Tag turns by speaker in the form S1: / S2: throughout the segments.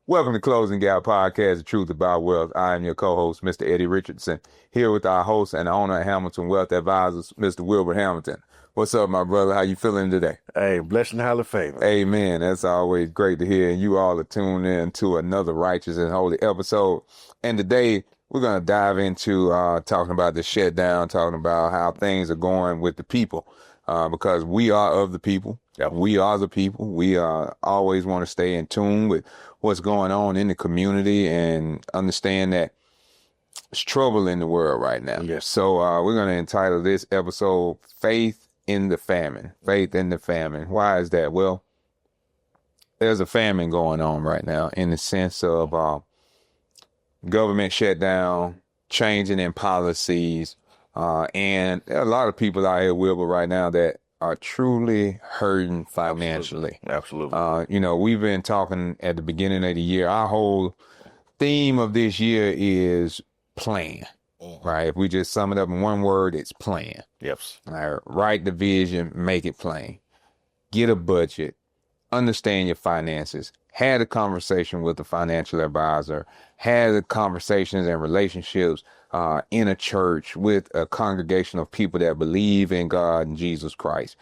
S1: Welcome to Closing Gap Podcast, The Truth About Wealth. I am your co-host, Mr. Eddie Richardson, here with our host and owner of Hamilton Wealth Advisors, Mr. Wilbur Hamilton. What's up, my brother? How you feeling today?
S2: Hey, blessed and highly favored.
S1: Amen. That's always great to hear. And you all are tuned in to another righteous and holy episode. And today we're going to dive into talking about the shutdown, talking about how things are going with the people. Because we are of the people.
S2: Yep.
S1: We are the people. We always want to stay in tune with what's going on in the community and understand that there's trouble in the world right now.
S2: Yes.
S1: So we're going to entitle this episode, Faith in the Famine. Faith in the Famine. Why is that? Well, there's a famine going on right now in the sense of government shutdown, changing in policies, and there are a lot of people out here, Wilbur, right now that are truly hurting financially.
S2: Absolutely.
S1: We've been talking at the beginning of the year. Our whole theme of this year is plan, right? If we just sum it up in one word, it's plan.
S2: Yes.
S1: All right, write the vision, make it plain. Get a budget, understand your finances, had a conversation with a financial advisor, had the conversations and relationships in a church with a congregation of people that believe in God and Jesus Christ.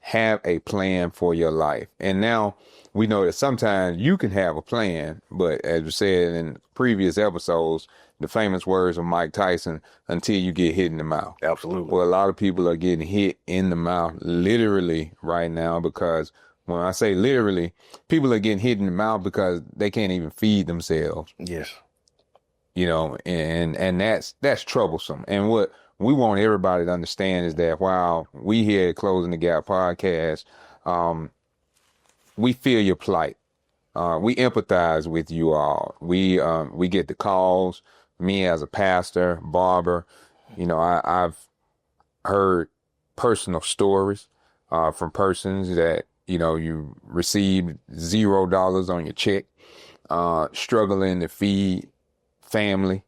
S1: Have a plan for your life. And now we know that sometimes you can have a plan, but as we said in previous episodes, the famous words of Mike Tyson, until you get hit in the mouth.
S2: Absolutely.
S1: Well, a lot of people are getting hit in the mouth literally right now, because when I say literally, people are getting hit in the mouth because they can't even feed themselves.
S2: Yes.
S1: And that's troublesome. And what we want everybody to understand is that while we here at Closing the Gap Podcast, we feel your plight. We empathize with you all. We get the calls. Me as a pastor, barber, I've heard personal stories from persons that you received $0 on your check, struggling to feed family.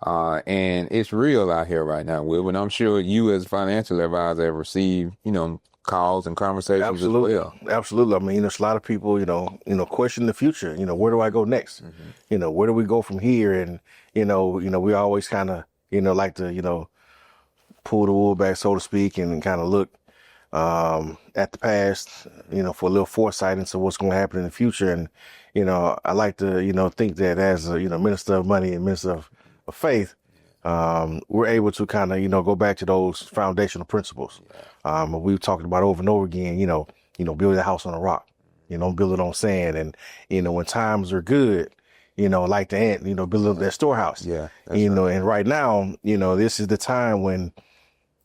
S1: And it's real out here right now, Will. And I'm sure you as a financial advisor have received, calls and conversations
S2: Absolutely.
S1: as well.
S2: Absolutely. I mean, there's a lot of people, question the future. Where do I go next?
S1: Mm-hmm.
S2: Where do we go from here? And, we always kind of, like to, pull the wool back, so to speak, and kind of look at the past, for a little foresight into what's going to happen in the future. And, I like to, think that as a, minister of money and minister of faith, we're able to kind of, go back to those foundational principles. We've talked about over and over again, build a house on a rock, build it on sand. And, when times are good, like the ant, build their storehouse.
S1: Yeah.
S2: Right. And right now, this is the time when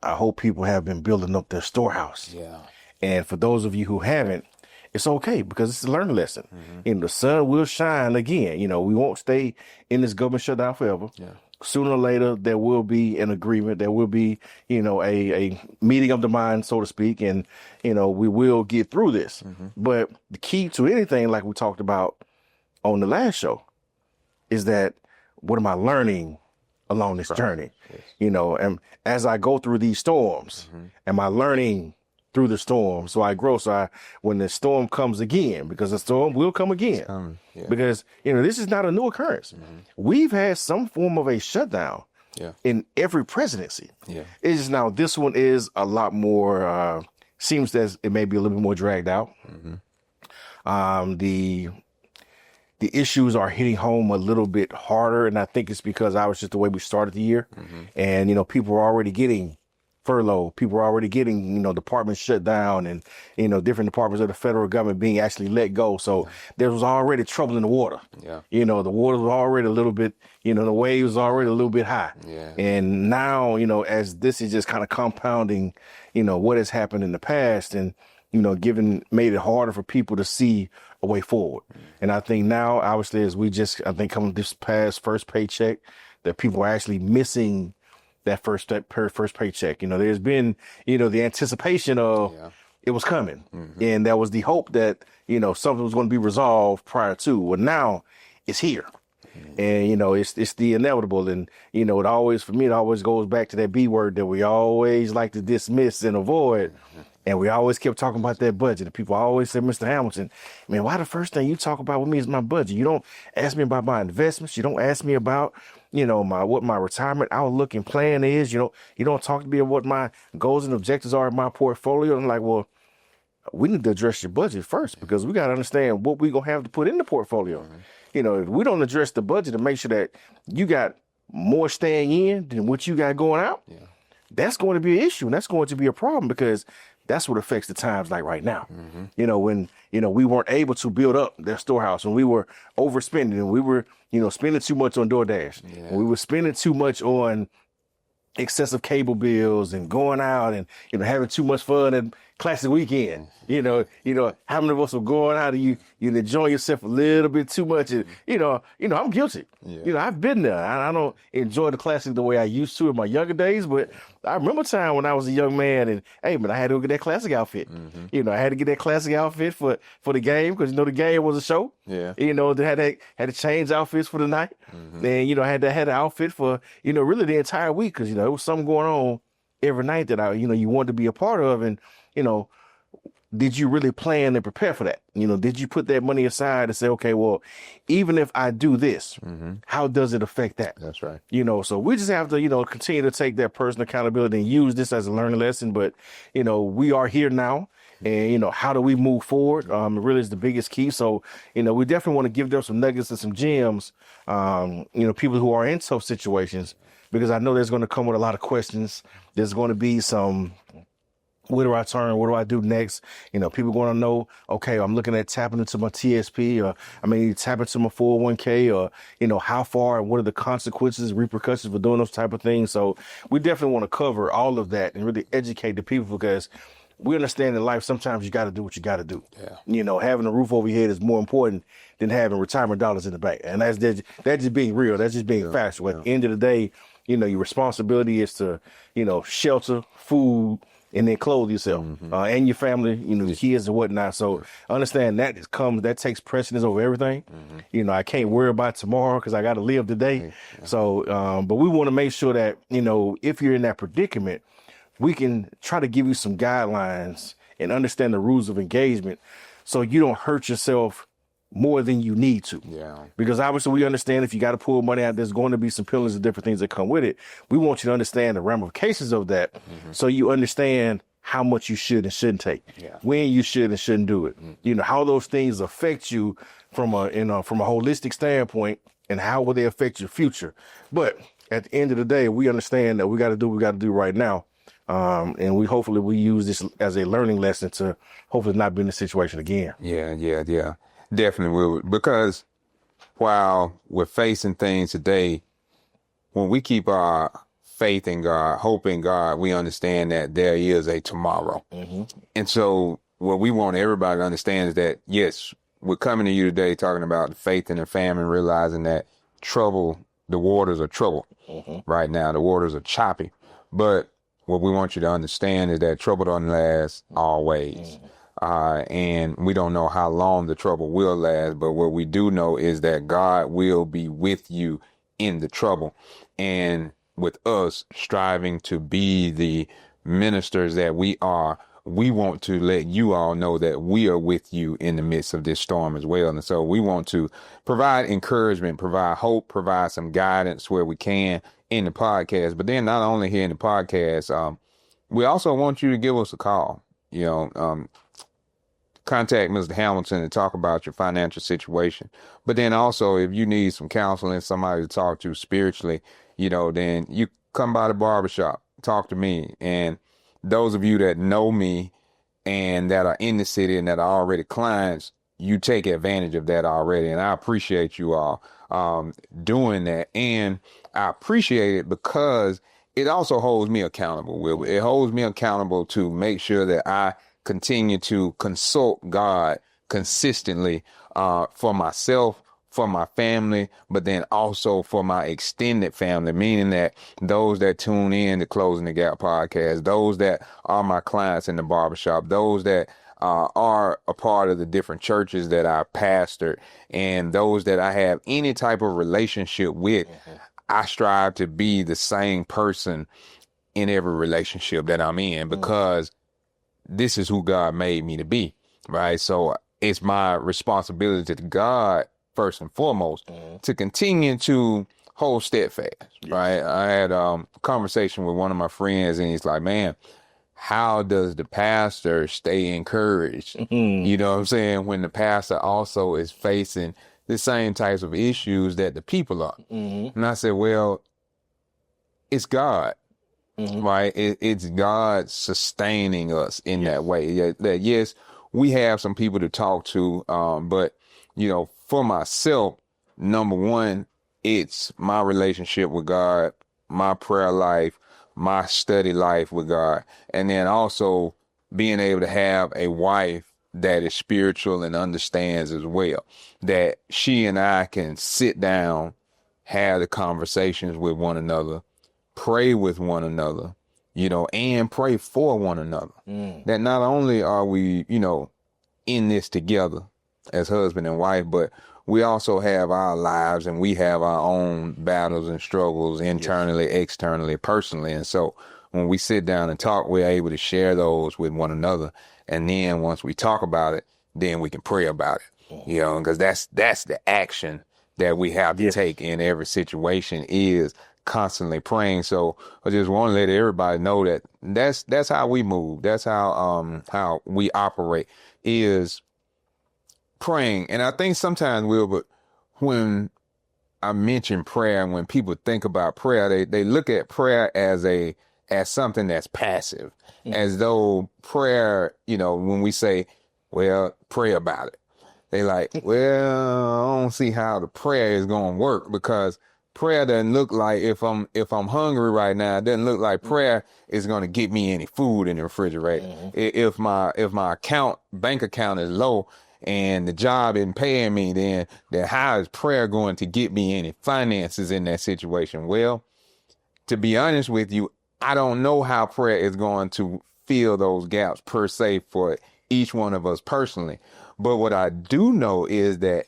S2: I hope people have been building up their storehouse.
S1: Yeah.
S2: And for those of you who haven't, it's okay, because it's a learning lesson.
S1: Mm-hmm.
S2: The sun will shine again. We won't stay in this government shutdown forever.
S1: Yeah.
S2: Sooner or later, there will be an agreement. There will be, a meeting of the mind, so to speak. And, we will get through this. Mm-hmm. But the key to anything, like we talked about on the last show, is that what am I learning along this journey? Yes. And as I go through these storms, am I learning through the storm? So I grow. So when the storm comes again, because the storm will come again, because, this is not a new occurrence. Mm-hmm. We've had some form of a shutdown in every presidency. Yeah. It's just now this one is a lot more, seems as it may be a little bit more dragged out. Mm-hmm. The issues are hitting home a little bit harder, and I think it's because I was just the way we started the year, and people are already getting furloughed. People are already getting departments shut down, and different departments of the federal government being actually let go. So there was already trouble in the water. Yeah, the water was already a little bit, the wave was already a little bit high. Yeah, and now as this is just kind of compounding, what has happened in the past, and made it harder for people to see a way forward. And I think now, obviously, as we come this past first paycheck, that people are actually missing that first paycheck. There's been, the anticipation of it was coming. Mm-hmm. And there was the hope that, something was going to be resolved prior to. Well, now it's here. Mm-hmm. And, it's the inevitable. And, for me, it always goes back to that B word that we always like to dismiss and avoid. Mm-hmm. And we always kept talking about that budget. And people always said, Mr. Hamilton, man, why the first thing you talk about with me is my budget? You don't ask me about my investments. You don't ask me about, what my retirement outlook and plan is. You don't talk to me about what my goals and objectives are in my portfolio. I'm like, well, we need to address your budget first because we got to understand what we're going to have to put in the portfolio. If we don't address the budget and make sure that you got more staying in than what you got going out, that's going to be an issue and that's going to be a problem because that's what affects the times like right now. When, we weren't able to build up their storehouse, when we were overspending and we were, spending too much on DoorDash. And we were spending too much on excessive cable bills and going out and, having too much fun at classic weekend. How many of us were going out and you enjoying yourself a little bit too much? And, I'm guilty. I've been there. I don't enjoy the classic the way I used to in my younger days, but I remember a time when I was a young man and, hey, man, I had to go get that classic outfit. I had to get that classic outfit for the game because, the game was a show. They had to change outfits for the night. And, I had an outfit for, really the entire week because, there was something going on every night that you wanted to be a part of. And, did you really plan and prepare for that? Did you put that money aside and say, okay, well, even if I do this, how does it affect that?
S1: That's right.
S2: So we just have to, continue to take that personal accountability and use this as a learning lesson. But, we are here now. And, how do we move forward? It really is the biggest key. So, we definitely want to give them some nuggets and some gems, people who are in tough situations, because I know there's going to come with a lot of questions. There's going to be some, where do I turn? What do I do next? People going to know, okay, I'm looking at tapping into my TSP or tap into my 401k or, how far and what are the consequences, repercussions for doing those type of things. So we definitely want to cover all of that and really educate the people because we understand in life sometimes you got to do what you got to do. Having a roof over your head is more important than having retirement dollars in the bank. And that's just being real. That's just being factual. At the end of the day, your responsibility is to, shelter, food, and then clothe yourself and your family, the kids and whatnot. So understand that takes precedence over everything. I can't worry about tomorrow because I got to live today. So, but we want to make sure that, if you're in that predicament, we can try to give you some guidelines and understand the rules of engagement so you don't hurt yourself more than you need to. Because obviously we understand if you got to pull money out, there's going to be some penalties and different things that come with it. We want you to understand the ramifications of that so you understand how much you should and shouldn't take, when you should and shouldn't do it. How those things affect you from a holistic standpoint and how will they affect your future. But at the end of the day, we understand that we got to do what we got to do right now. And we hopefully use this as a learning lesson to hopefully not be in this situation again.
S1: Yeah. Definitely will. Because while we're facing things today, when we keep our faith in God, hope in God, we understand that there is a tomorrow. And so what we want everybody to understand is that, yes, we're coming to you today talking about the faith in the famine, realizing that the waters are troubled right now. The waters are choppy. But what we want you to understand is that trouble doesn't last always. And we don't know how long the trouble will last, but what we do know is that God will be with you in the trouble. And with us striving to be the ministers that we are, we want to let you all know that we are with you in the midst of this storm as well. And so we want to provide encouragement, provide hope, provide some guidance where we can in the podcast. But then not only here in the podcast, we also want you to give us a call. Contact Mr. Hamilton and talk about your financial situation. But then also, if you need some counseling, somebody to talk to spiritually, then you come by the barbershop, talk to me. And those of you that know me and that are in the city and that are already clients, you take advantage of that already. And I appreciate you all doing that. And I appreciate it because it also holds me accountable, Wilbur. It holds me accountable to make sure that I continue to consult God consistently for myself, for my family, but then also for my extended family, meaning that those that tune in to Closing the Gap podcast, those that are my clients in the barbershop, those that are a part of the different churches that I pastored, and those that I have any type of relationship with, I strive to be the same person in every relationship that I'm in because this is who God made me to be, right? So it's my responsibility to God, first and foremost, to continue to hold steadfast, right? I had a conversation with one of my friends, and he's like, man, how does the pastor stay encouraged? You know what I'm saying? When the pastor also is facing the same types of issues that the people are. And I said, well, it's God. Right? It's God sustaining us in that way. That yes, we have some people to talk to, but for myself, number one, it's my relationship with God, my prayer life, my study life with God, and then also being able to have a wife that is spiritual and understands as well, that she and I can sit down, have the conversations with one another, pray with one another, and pray for one another. That not only are we, in this together as husband and wife, but we also have our lives and we have our own battles and struggles internally, externally, personally. And so when we sit down and talk, we're able to share those with one another. And then once we talk about it, then we can pray about it, because that's the action that we have to take in every situation, is constantly praying. So I just want to let everybody know that that's how we move. That's how we operate, is praying. And I think sometimes, Wilbert, when I mention prayer and when people think about prayer, they look at prayer as something that's passive, as though prayer, when we say, well, pray about it, they like, well, I don't see how the prayer is going to work, because prayer doesn't look like, if I'm hungry right now, it doesn't look like prayer is going to get me any food in the refrigerator. If my bank account is low and the job isn't paying me, then how is prayer going to get me any finances in that situation? Well, to be honest with you, I don't know how prayer is going to fill those gaps per se for each one of us personally. But what I do know is that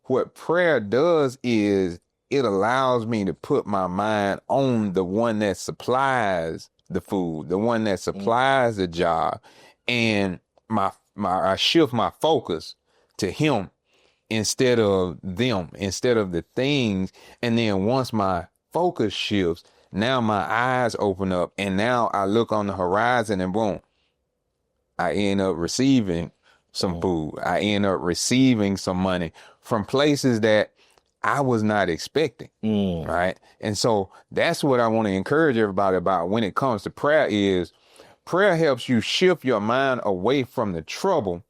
S1: what prayer does is it allows me to put my mind on the one that supplies the food, the one that supplies the job, and I shift my focus to him instead of them, instead of the things. And then once my focus shifts, now my eyes open up, and now I look on the horizon, and boom, I end up receiving some food. I end up receiving some money from places that I was not expecting, right? And so that's what I want to encourage everybody about when it comes to prayer, is prayer helps you shift your mind away from the trouble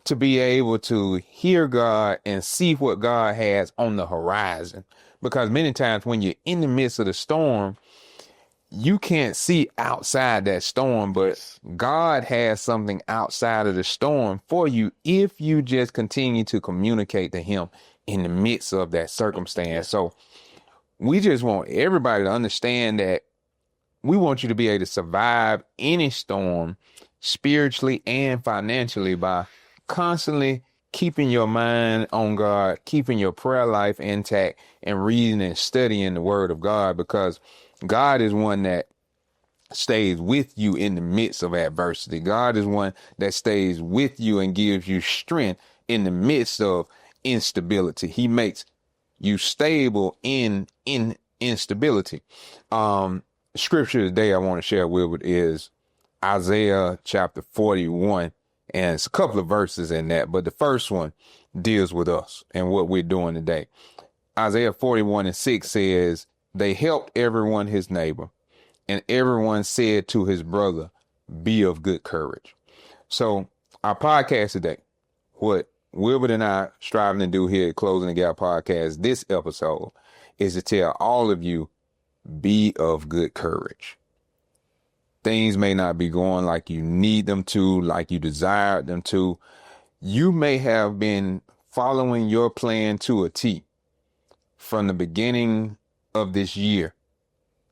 S1: to be able to hear God and see what God has on the horizon. Because many times when you're in the midst of the storm, you can't see outside that storm, but God has something outside of the storm for you if you just continue to communicate to him in the midst of that circumstance. So we just want everybody to understand that we want you to be able to survive any storm spiritually and financially by constantly keeping your mind on God, keeping your prayer life intact, and reading and studying the word of God, because God is one that stays with you in the midst of adversity. God is one that stays with you and gives you strength in the midst of instability. He makes you stable in instability. Scripture today I want to share with it is Isaiah chapter 41. And it's a couple of verses in that, but the first one deals with us and what we're doing today. Isaiah 41:6 says, they helped everyone his neighbor, and everyone said to his brother, be of good courage. So our podcast today, what Wilbert and I striving to do here at Closing the Gap Podcast, this episode, is to tell all of you, be of good courage. Things may not be going like you need them to, like you desired them to. You may have been following your plan to a T from the beginning of this year,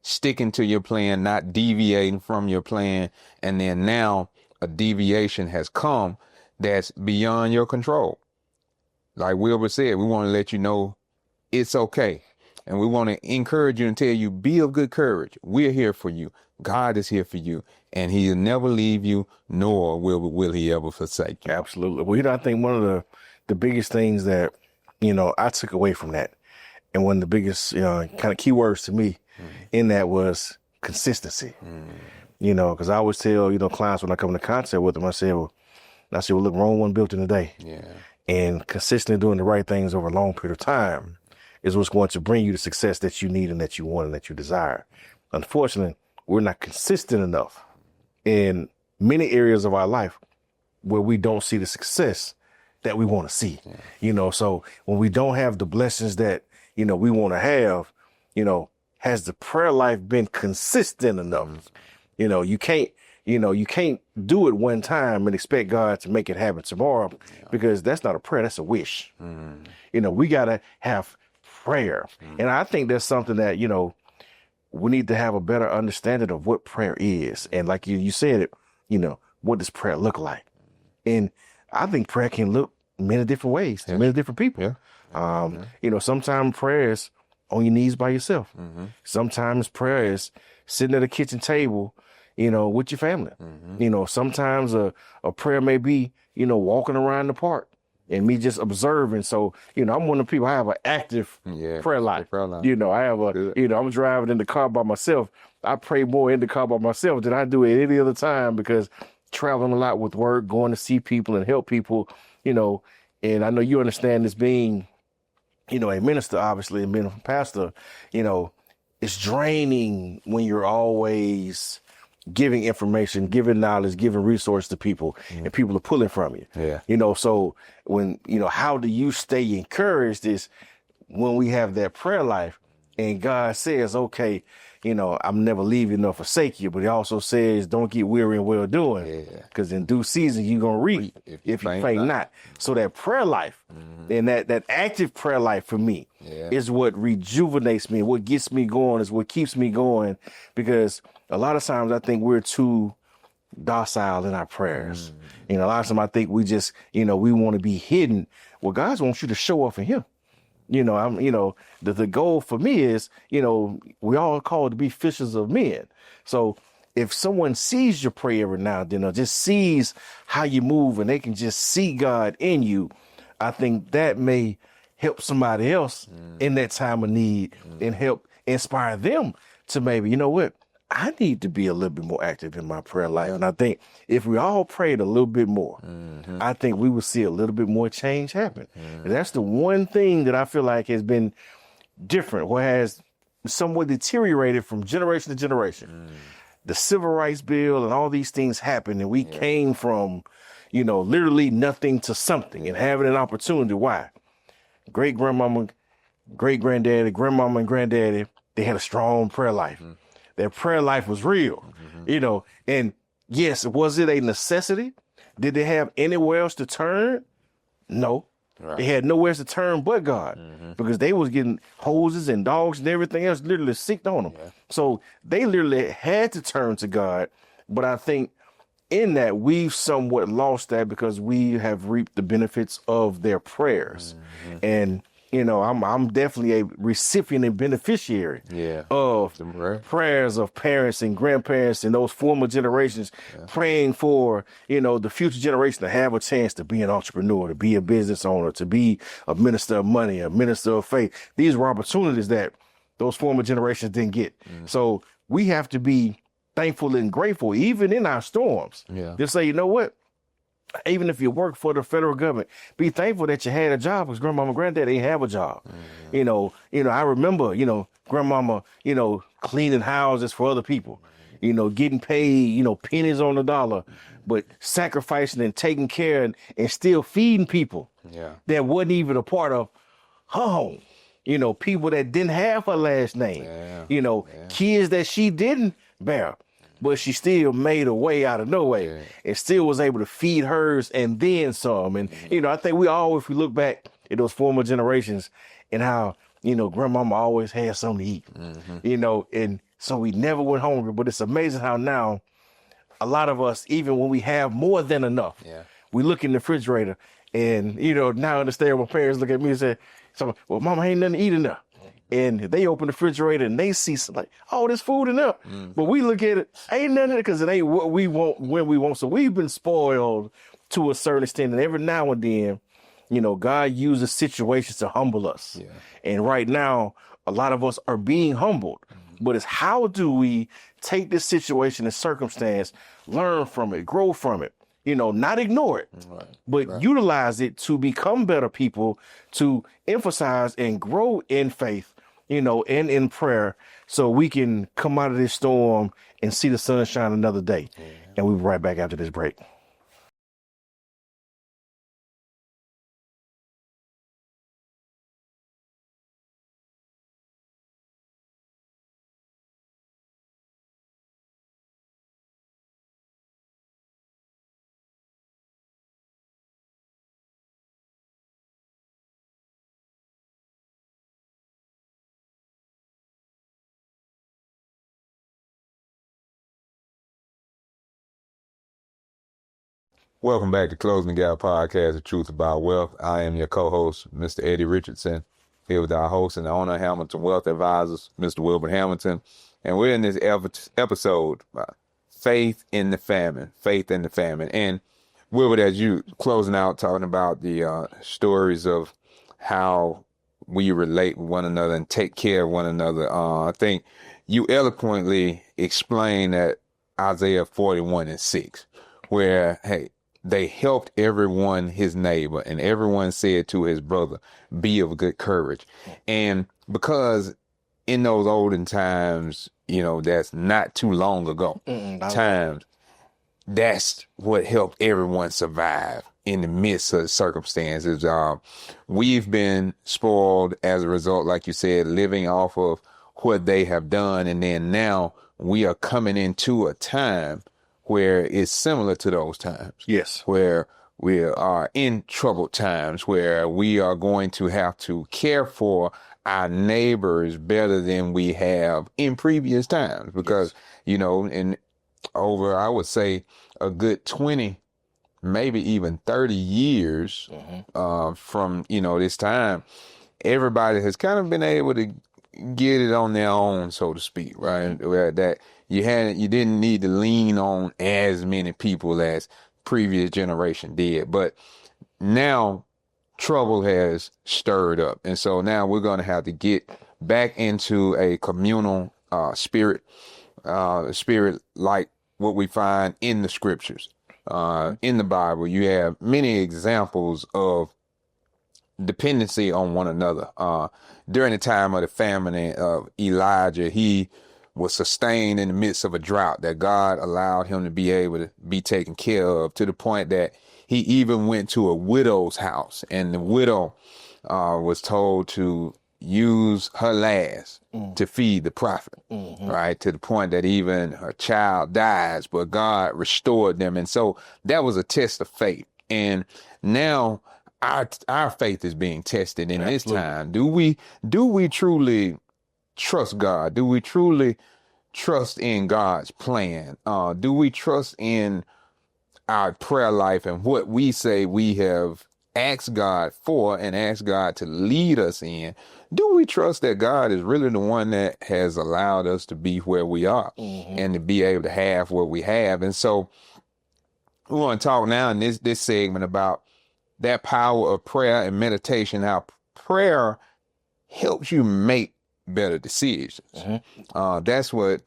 S1: sticking to your plan, not deviating from your plan. And then now a deviation has come that's beyond your control. Like Wilbur said, we want to let you know it's okay. And we want to encourage you and tell you, be of good courage. We're here for you. God is here for you. And he'll never leave you, nor will he ever forsake you.
S2: Absolutely. Well, I think one of the biggest things that, I took away from that, and one of the biggest kind of key words to me in that was consistency. Because I always tell, clients when I come into contact with them, I say, well, look, Rome wasn't built in a day.
S1: Yeah.
S2: And consistently doing the right things over a long period of time is what's going to bring you the success that you need and that you want and that you desire. Unfortunately, we're not consistent enough in many areas of our life where we don't see the success that we want to see. So when we don't have the blessings that, we want to have, has the prayer life been consistent enough? You can't do it one time and expect God to make it happen tomorrow, because that's not a prayer. That's a wish. We got to have prayer. And I think that's something that, we need to have a better understanding of what prayer is. And like you said it, what does prayer look like? And I think prayer can look many different ways to many different people. Sometimes prayer is on your knees by yourself. Sometimes prayer is sitting at a kitchen table, with your family. Sometimes a prayer may be, walking around the park and me just observing. So, I'm one of the people, I have an active prayer life. I have I'm driving in the car by myself. I pray more in the car by myself than I do at any other time, because traveling a lot with work, going to see people and help people, and I know you understand this being, a minister, obviously, and being a pastor, it's draining when you're always giving information, giving knowledge, giving resource to people, and people are pulling from you. So when, how do you stay encouraged is when we have that prayer life and God says, okay, I'm never leave you nor forsake you. But he also says, don't get weary in well doing, because in due season, you're going to reap if you faint not. So that prayer life and that active prayer life for me is what rejuvenates me. What gets me going is what keeps me going, because a lot of times I think we're too docile in our prayers. A lot of times I think we just, we want to be hidden. Well, God wants you to show off in him. The goal for me is, we all called to be fishers of men. So if someone sees your prayer every now and then, or just sees how you move and they can just see God in you, I think that may help somebody else in that time of need and help inspire them to maybe, I need to be a little bit more active in my prayer life. And I think if we all prayed a little bit more, I think we would see a little bit more change happen. And that's the one thing that I feel like has been different, or has somewhat deteriorated from generation to generation. The Civil Rights Bill and all these things happened, and we came from, literally nothing to something and having an opportunity. Why? Great grandmama, great granddaddy, grandmama and granddaddy, they had a strong prayer life. Their prayer life was real, and yes, was it a necessity? Did they have anywhere else to turn? No. Right. They had nowhere else to turn but God, because they was getting hoses and dogs and everything else literally sicked on them. So they literally had to turn to God. But I think in that we've somewhat lost that, because we have reaped the benefits of their prayers. And I'm definitely a recipient and beneficiary of the prayers of parents and grandparents and those former generations praying for, the future generation to have a chance to be an entrepreneur, to be a business owner, to be a minister of money, a minister of faith. These were opportunities that those former generations didn't get. So we have to be thankful and grateful, even in our storms. Just say, you know what? Even if you work for the federal government, be thankful that you had a job, because grandmama and granddad didn't have a job. I remember, grandmama, cleaning houses for other people, getting paid, pennies on the dollar, but sacrificing and taking care and still feeding people that wasn't even a part of her home. People that didn't have her last name, kids that she didn't bear. But she still made a way out of no way and still was able to feed hers and then some. And, I think if we look back at those former generations and how, grandmama always had something to eat, and so we never went hungry. But it's amazing how now a lot of us, even when we have more than enough, we look in the refrigerator and, now I understand when parents look at me and say, well, mama ain't nothing to eat enough. and they open the refrigerator and they see some, like, oh, there's food in there. But we look at it, ain't nothing because it ain't what we want when we want. So we've been spoiled to a certain extent. And every now and then, God uses situations to humble us.
S1: Yeah.
S2: And right now, a lot of us are being humbled. But it's how do we take this situation and circumstance, learn from it, grow from it, not ignore it, but utilize it to become better people, to emphasize and grow in faith, and in prayer, so we can come out of this storm and see the sunshine another day. Yeah. And we'll be right back after this break.
S1: Welcome back to Closing the Gap Podcast, The Truth About Wealth. I am your co-host, Mr. Eddie Richardson, here with our host and the owner of Hamilton Wealth Advisors, Mr. Wilbert Hamilton. And we're in this episode, Faith in the Famine. And Wilbert, as you closing out, talking about the stories of how we relate with one another and take care of one another, I think you eloquently explained that Isaiah 41:6, where, hey, they helped everyone, his neighbor, and everyone said to his brother, be of good courage. And because in those olden times, that's not too long ago, times, that's what helped everyone survive in the midst of circumstances. We've been spoiled as a result, like you said, living off of what they have done. And then now we are coming into a time where it's similar to those times.
S2: Yes.
S1: Where we are in troubled times, where we are going to have to care for our neighbors better than we have in previous times. Because, in over, I would say, a good 20, maybe even 30 years from, this time, everybody has kind of been able to get it on their own, so to speak, right? Where that you didn't need to lean on as many people as previous generation did. But now trouble has stirred up. And so now we're going to have to get back into a communal spirit like what we find in the scriptures. In the Bible, you have many examples of dependency on one another. During the time of the famine of Elijah, he was sustained in the midst of a drought that God allowed him to be able to be taken care of, to the point that he even went to a widow's house, and the widow was told to use her last to feed the prophet, right? To the point that even her child dies, but God restored them. And so that was a test of faith. And now our faith is being tested in this time. Do we truly trust God? Do we truly trust in God's plan? Do we trust in our prayer life and what we say we have asked God for and asked God to lead us in? Do we trust that God is really the one that has allowed us to be where we are and to be able to have what we have? And so we want to talk now in this segment about that power of prayer and meditation, how prayer helps you make better decisions. That's what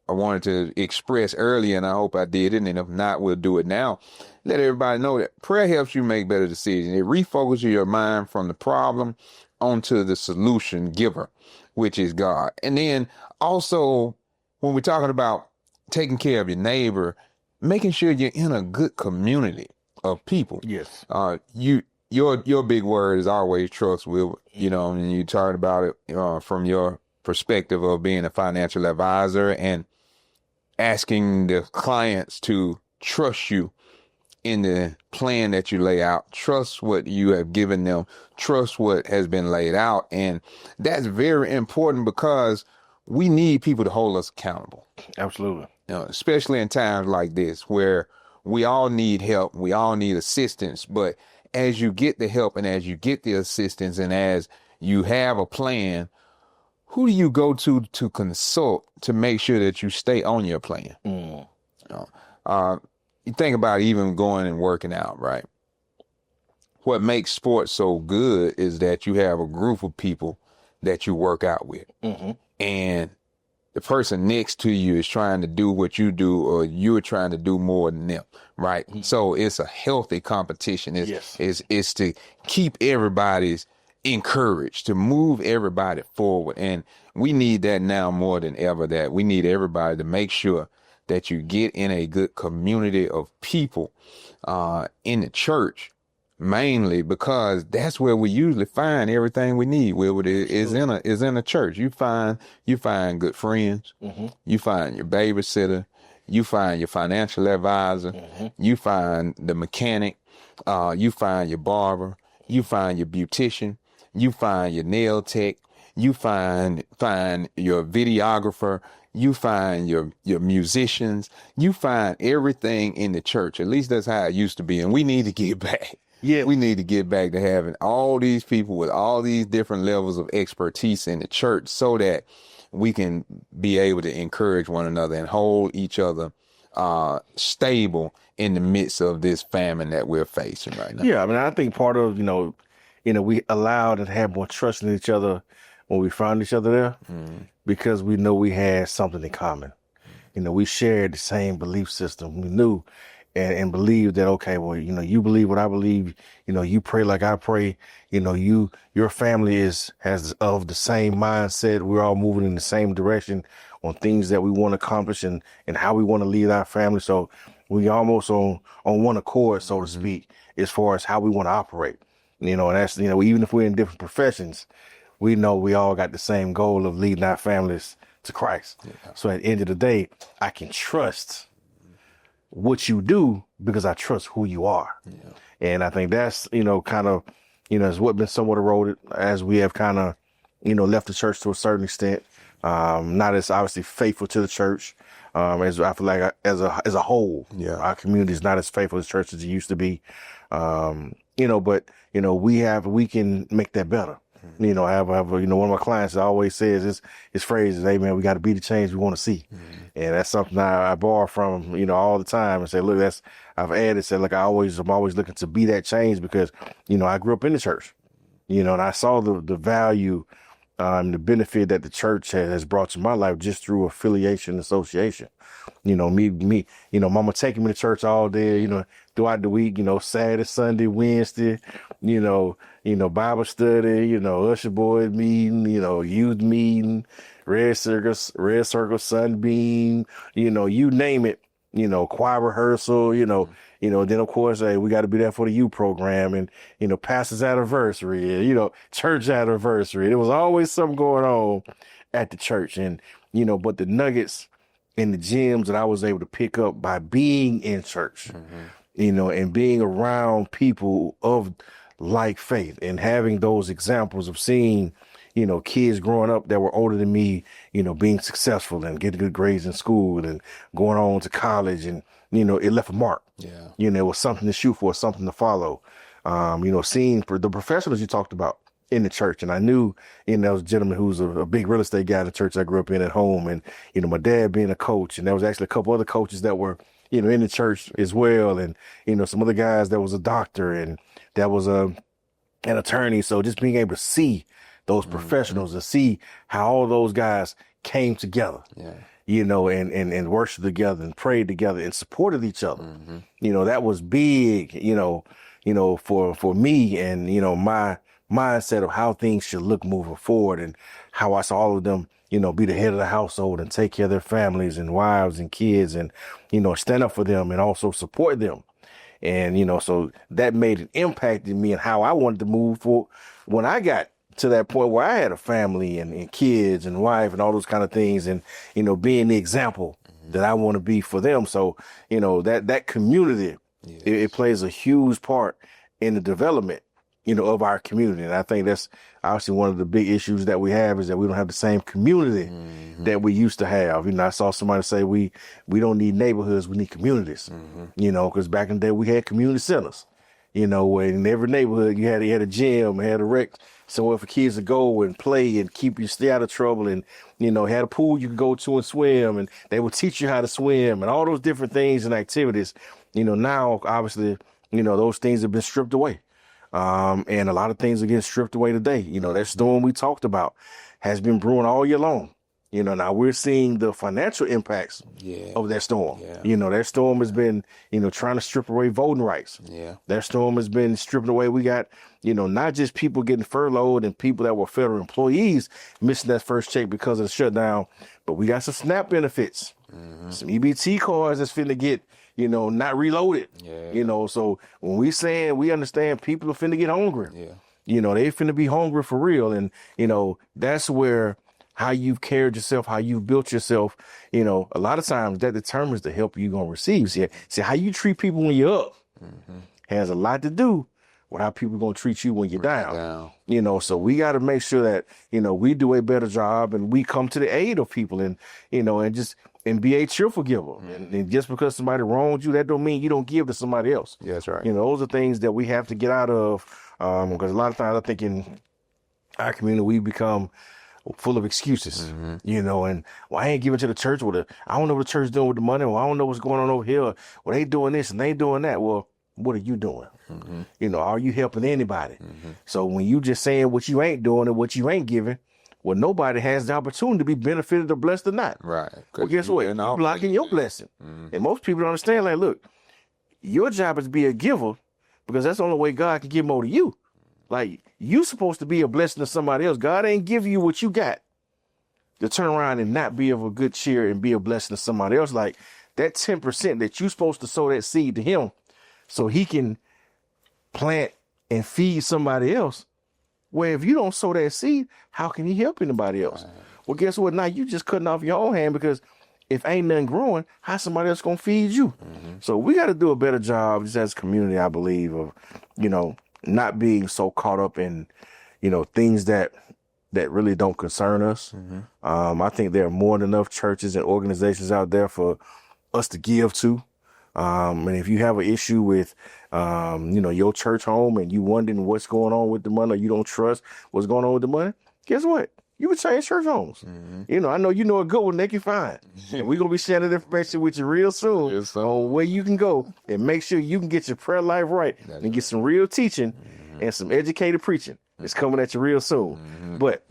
S1: I wanted to express earlier, and I hope I did it. And if not, we'll do it now. Let everybody know that prayer helps you make better decisions. It refocuses your mind from the problem onto the solution giver, which is God. And then also, when we're talking about taking care of your neighbor, making sure you're in a good community of people.
S2: Yes.
S1: Your big word is always trust, Will. And you talked about it from your perspective of being a financial advisor and asking the clients to trust you in the plan that you lay out, trust what you have given them, trust what has been laid out. And that's very important because we need people to hold us accountable.
S2: Absolutely.
S1: Especially in times like this where we all need help, we all need assistance. But as you get the help and as you get the assistance and as you have a plan, who do you go to consult to make sure that you stay on your plan?
S2: Mm.
S1: You know, you think about even going and working out, right? What makes sports so good is that you have a group of people that you work out with.
S2: Mm-hmm.
S1: And the person next to you is trying to do what you do, or you're trying to do more than them, right?
S2: Mm-hmm.
S1: So it's a healthy competition.
S2: Yes.
S1: It's to keep everybody's encouraged, to move everybody forward. And we need that now more than ever, that we need everybody to make sure that you get in a good community of people in the church, mainly because that's where we usually find everything we need. Where it is in a church. You find good friends.
S2: Mm-hmm.
S1: You find your babysitter. You find your financial advisor.
S2: Mm-hmm.
S1: You find the mechanic. You find your barber. You find your beautician. You find your nail tech. You find your videographer. You find your musicians. You find everything in the church. At least that's how it used to be. And we need to get back.
S2: Yeah.
S1: We need to get back to having all these people with all these different levels of expertise in the church, so that we can be able to encourage one another and hold each other stable in the midst of this famine that we're facing right now.
S2: Yeah, I mean, I think part of, we allowed and had more trust in each other when we found each other there, because we know we had something in common. We shared the same belief system. We knew and believed that, okay, well, you believe what I believe, you pray like I pray, your family has of the same mindset. We're all moving in the same direction on things that we want to accomplish and how we want to lead our family. So we almost on one accord, so to speak, as far as how we want to operate. And that's, even if we're in different professions, we know we all got the same goal of leading our families to Christ. Yeah. So at the end of the day, I can trust what you do because I trust who you are. Yeah. And I think that's, kind of, is what been somewhat eroded as we have kind of, left the church to a certain extent. Not as obviously faithful to the church. As I feel like as a whole, yeah, our community is not as faithful as church as it used to be. But we can make that better. I have one of my clients always says his phrase is, "Hey man, we got to be the change we want to see," and that's something I borrow from all the time and say, look, I've added, said, look, I'm always looking to be that change because I grew up in the church, and I saw the value, the benefit that the church has brought to my life just through affiliation, association. Me, mama taking me to church all day, throughout the week, Saturday, Sunday, Wednesday, Bible study, usher boys meeting, youth meeting, red circle, sunbeam, you name it, choir rehearsal, then of course, hey, we got to be there for the youth program and, pastor's anniversary, church anniversary. There was always something going on at the church. And, but the nuggets and the gems that I was able to pick up by being in church, and being around people of like faith and having those examples of seeing, kids growing up that were older than me, being successful and getting good grades in school and going on to college. And, it left a mark. Yeah. It was something to shoot for, something to follow. Seeing for the professionals you talked about in the church. And I knew, there was a gentleman who was a big real estate guy in the church I grew up in at home. And, my dad being a coach. And there was actually a couple other coaches that were, in the church as well. And, some other guys that was a doctor and that was an attorney. So just being able to see those professionals and see how all those guys came together, and worshiped together and prayed together and supported each other. That was big, for me and, my mindset of how things should look moving forward and how I saw all of them, be the head of the household and take care of their families and wives and kids and, stand up for them and also support them. And, so that made an impact in me and how I wanted to move forward when I got to that point where I had a family and kids and wife and all those kind of things and, being the example that I want to be for them. So, that community, yes, it plays a huge part in the development, of our community. And I think that's obviously one of the big issues that we have is that we don't have the same community that we used to have. I saw somebody say we don't need neighborhoods, we need communities, because back in the day we had community centers, where in every neighborhood you had a gym, had a rec somewhere for kids to go and play and keep you stay out of trouble, and had a pool you could go to and swim, and they would teach you how to swim and all those different things and activities. Now obviously, those things have been stripped away. And a lot of things are getting stripped away today. That storm we talked about has been brewing all year long. Now we're seeing the financial impacts of that storm. That storm has been, trying to strip away voting rights. That storm has been stripping away. We got, not just people getting furloughed and people that were federal employees missing that first check because of the shutdown, but we got some SNAP benefits, some EBT cards that's finna get, not reloaded. So when we understand people are finna get hungry. They finna be hungry for real. And, that's where how you've carried yourself, how you've built yourself, a lot of times that determines the help you're going to receive. See, how you treat people when you're up has a lot to do with how people are going to treat you when you're down. So we got to make sure that, we do a better job and we come to the aid of people and, and be a cheerful giver. And just because somebody wronged you, that don't mean you don't give to somebody else.
S1: Yeah, that's right.
S2: Those are things that we have to get out of, because a lot of times I think in our community, we become full of excuses, and I ain't giving to the church I don't know what the church doing with the money, or I don't know what's going on over here. Well, they doing this and they doing that. Well, what are you doing? Are you helping anybody? So when you just saying what you ain't doing and what you ain't giving, well, nobody has the opportunity to be benefited or blessed or not.
S1: Right.
S2: Well, guess what? You're blocking your blessing. And most people don't understand, like, look, your job is to be a giver because that's the only way God can give more to you. Like, you supposed to be a blessing to somebody else. God ain't give you what you got to turn around and not be of a good cheer and be a blessing to somebody else. Like, that 10% that you supposed to sow that seed to him so he can plant and feed somebody else. Well, if you don't sow that seed, how can he help anybody else? Right. Well, guess what? Now you just cutting off your own hand, because if ain't nothing growing, how somebody else going to feed you? So we got to do a better job just as a community, I believe, of, not being so caught up in, things that really don't concern us. I think there are more than enough churches and organizations out there for us to give to. And if you have an issue with, your church home and you wondering what's going on with the money, or you don't trust what's going on with the money, guess what? You can change church homes. I know you know a good one they can find. And we're going to be sharing that information with you real soon on where you can go and make sure you can get your prayer life right and get some real teaching and some educated preaching. It's coming at you real soon. But,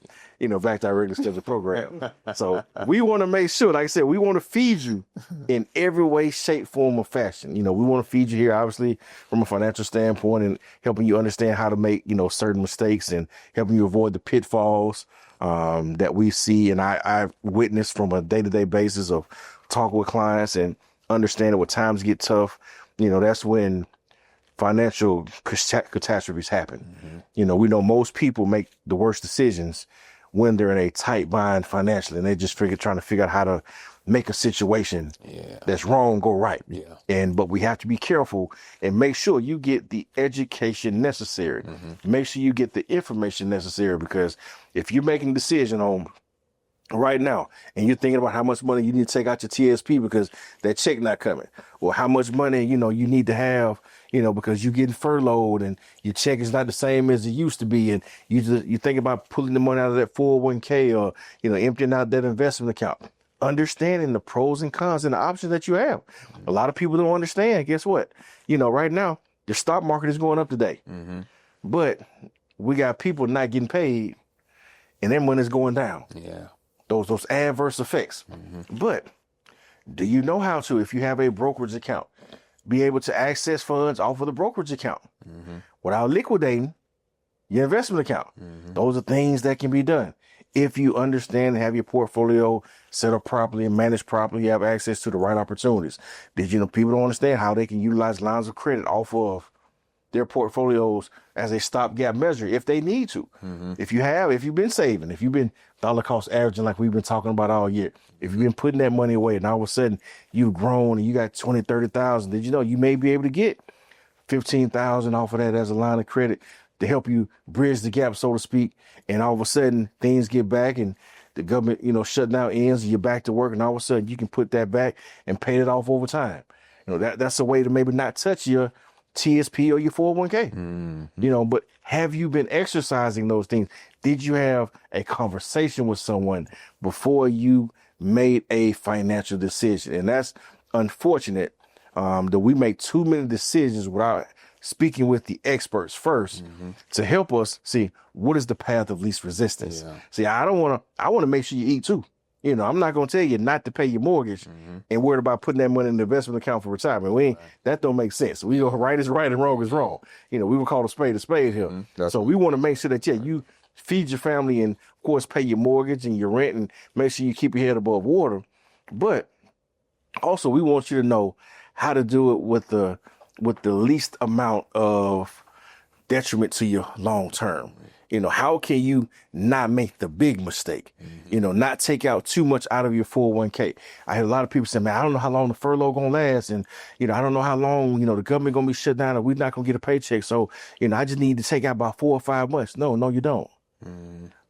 S2: back to our regular scheduled program. So we want to make sure, like I said, we want to feed you in every way, shape, form, or fashion. We want to feed you here, obviously, from a financial standpoint and helping you understand how to make, certain mistakes and helping you avoid the pitfalls that we see. And I've witnessed from a day-to-day basis of talking with clients and understanding when times get tough. That's when financial catastrophes happen. We know most people make the worst decisions when they're in a tight bind financially, and they just trying to figure out how to make a situation that's wrong go right. But we have to be careful and make sure you get the education necessary. Make sure you get the information necessary, because if you're making a decision on right now and you're thinking about how much money you need to take out your TSP because that check not coming, or how much money, you need to have, because you're getting furloughed and your check is not the same as it used to be. And you think about pulling the money out of that 401k or, emptying out that investment account, understanding the pros and cons and the options that you have. A lot of people don't understand. Guess what? Right now, the stock market is going up today, but we got people not getting paid and their money's going down. Those adverse effects. But do you know how to, if you have a brokerage account, be able to access funds off of the brokerage account without liquidating your investment account? Those are things that can be done. If you understand and have your portfolio set up properly and managed properly, you have access to the right opportunities. People don't understand how they can utilize lines of credit off of their portfolios as a stopgap measure if they need to. If you've been saving, if you've been dollar cost averaging like we've been talking about all year, if you've been putting that money away and all of a sudden you've grown and you got 20, 30,000, did you know you may be able to get 15,000 off of that as a line of credit to help you bridge the gap, so to speak. And all of a sudden things get back and the government, shutdown ends and you're back to work, and all of a sudden you can put that back and pay it off over time. That's a way to maybe not touch your TSP or your 401k.
S1: Mm-hmm.
S2: But have you been exercising those things? Did you have a conversation with someone before you made a financial decision? And that's unfortunate, that we make too many decisions without speaking with the experts first to help us see what is the path of least resistance.
S1: Yeah.
S2: See, I want to make sure you eat too. I'm not going to tell you not to pay your mortgage and worried about putting that money in the investment account for retirement. That don't make sense. We go right is right and wrong is wrong. We would call a spade here. So we want to make sure that, you feed your family and, of course, pay your mortgage and your rent and make sure you keep your head above water. But also, we want you to know how to do it with the least amount of detriment to your long term. How can you not make the big mistake? Not take out too much out of your 401k. I had a lot of people say, man, I don't know how long the furlough gonna last. And, I don't know how long, the government gonna be shut down and we're not gonna get a paycheck. So, I just need to take out about 4 or 5 months. No, you don't.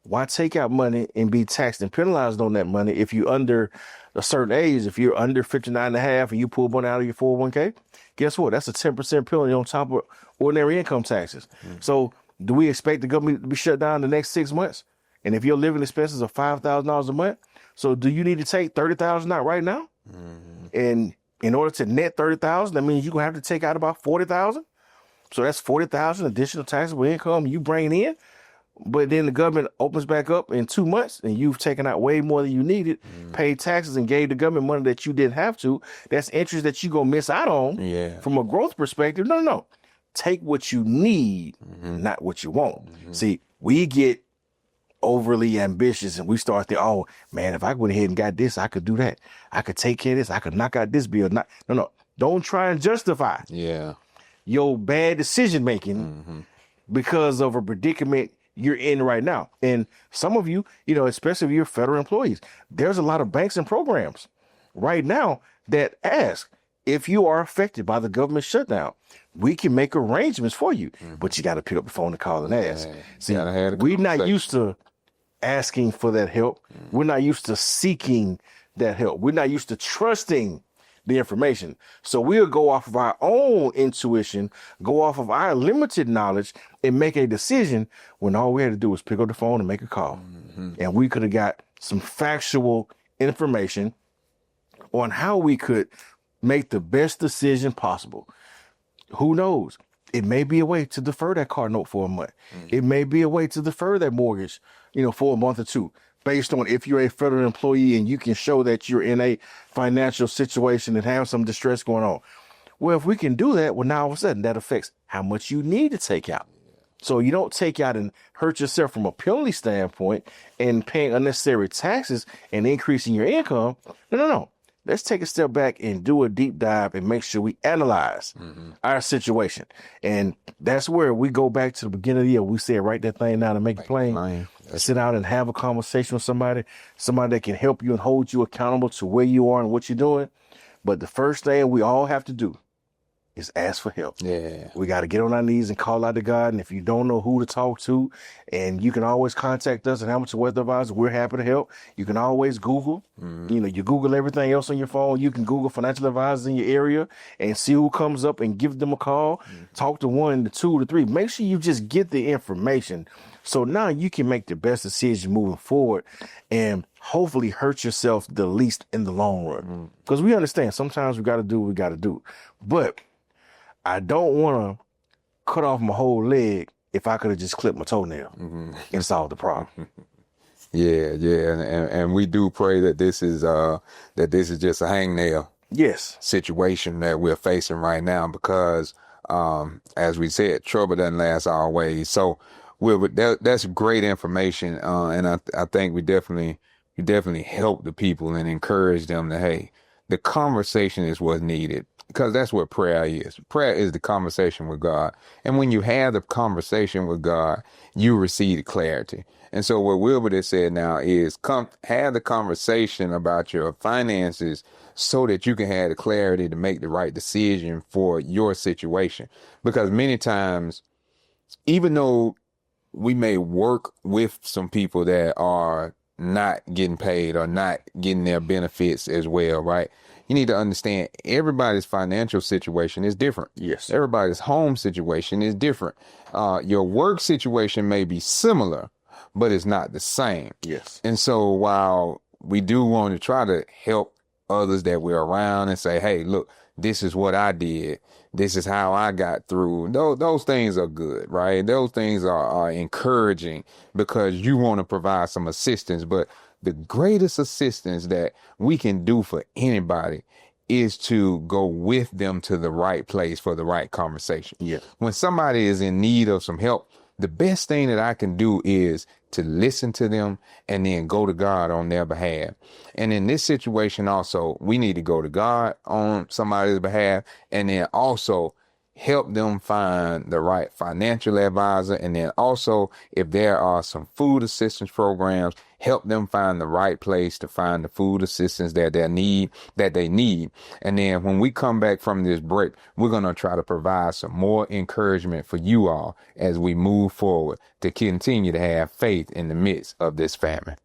S2: Why take out money and be taxed and penalized on that money if you're under a certain age? If you're under 59 and a half and you pull money out of your 401k, guess what? That's a 10% penalty on top of ordinary income taxes. So do we expect the government to be shut down the next 6 months? And if your living expenses are $5,000 a month, so do you need to take $30,000 out right now? And in order to net $30,000, that means you're gonna have to take out about $40,000. So that's $40,000 additional taxable income you bring in. But then the government opens back up in 2 months and you've taken out way more than you needed, paid taxes and gave the government money that you didn't have to. That's interest that you're going to miss out on from a growth perspective. No. Take what you need, not what you want. See, we get overly ambitious and we start thinking, oh, man, if I went ahead and got this, I could do that. I could take care of this. I could knock out this bill. No. Don't try and justify your bad decision making because of a predicament you're in right now. And some of you, especially if you're federal employees, there's a lot of banks and programs right now that ask if you are affected by the government shutdown, we can make arrangements for you, but you got to pick up the phone and call and ask. See, we're not used to asking for that help. We're not used to seeking that help. We're not used to trusting the information. So we'll go off of our own intuition, go off of our limited knowledge and make a decision when all we had to do was pick up the phone and make a call. And we could have got some factual information on how we could make the best decision possible. Who knows? It may be a way to defer that car note for a month. It may be a way to defer that mortgage, for a month or two, based on if you're a federal employee and you can show that you're in a financial situation and have some distress going on. Well, if we can do that, well, now all of a sudden that affects how much you need to take out. So you don't take out and hurt yourself from a penalty standpoint and paying unnecessary taxes and increasing your income. No. Let's take a step back and do a deep dive and make sure we analyze our situation. And that's where we go back to the beginning of the year. We said, write that thing down and make it plain. Sit down and have a conversation with somebody that can help you and hold you accountable to where you are and what you're doing. But the first thing we all have to do is ask for help. We got to get on our knees and call out to God. And if you don't know who to talk to, and you can always contact us at Hamilton Wealth Advisors, we're happy to help. You can always Google. You Google everything else on your phone. You can Google financial advisors in your area and see who comes up and give them a call. Talk to 1, to 2, to 3. Make sure you just get the information. So now you can make the best decision moving forward and hopefully hurt yourself the least in the long run. Because we understand sometimes we got to do what we got to do. But I don't want to cut off my whole leg if I could have just clipped my toenail and solved the problem.
S1: And we do pray that this is just a hangnail situation that we're facing right now because, as we said, trouble doesn't last always. So that's great information, and I think we definitely help the people and encourage them that, hey, the conversation is what's needed. Because that's what prayer is. Prayer is the conversation with God. And when you have the conversation with God, you receive clarity. And so what Wilbert has said now is come have the conversation about your finances so that you can have the clarity to make the right decision for your situation. Because many times, even though we may work with some people that are not getting paid or not getting their benefits as well, right? You need to understand everybody's financial situation is different.
S2: Yes.
S1: Everybody's home situation is different. Your work situation may be similar, but it's not the same.
S2: Yes.
S1: And so while we do want to try to help others that we're around and say, hey, look, this is what I did. This is how I got through. Those things are good, right? Those things are encouraging because you want to provide some assistance. But the greatest assistance that we can do for anybody is to go with them to the right place for the right conversation.
S2: Yeah.
S1: When somebody is in need of some help, the best thing that I can do is to listen to them and then go to God on their behalf. And in this situation also, we need to go to God on somebody's behalf and then also help them find the right financial advisor. And then also, if there are some food assistance programs, help them find the right place to find the food assistance that they need. And then when we come back from this break, we're going to try to provide some more encouragement for you all as we move forward to continue to have faith in the midst of this famine.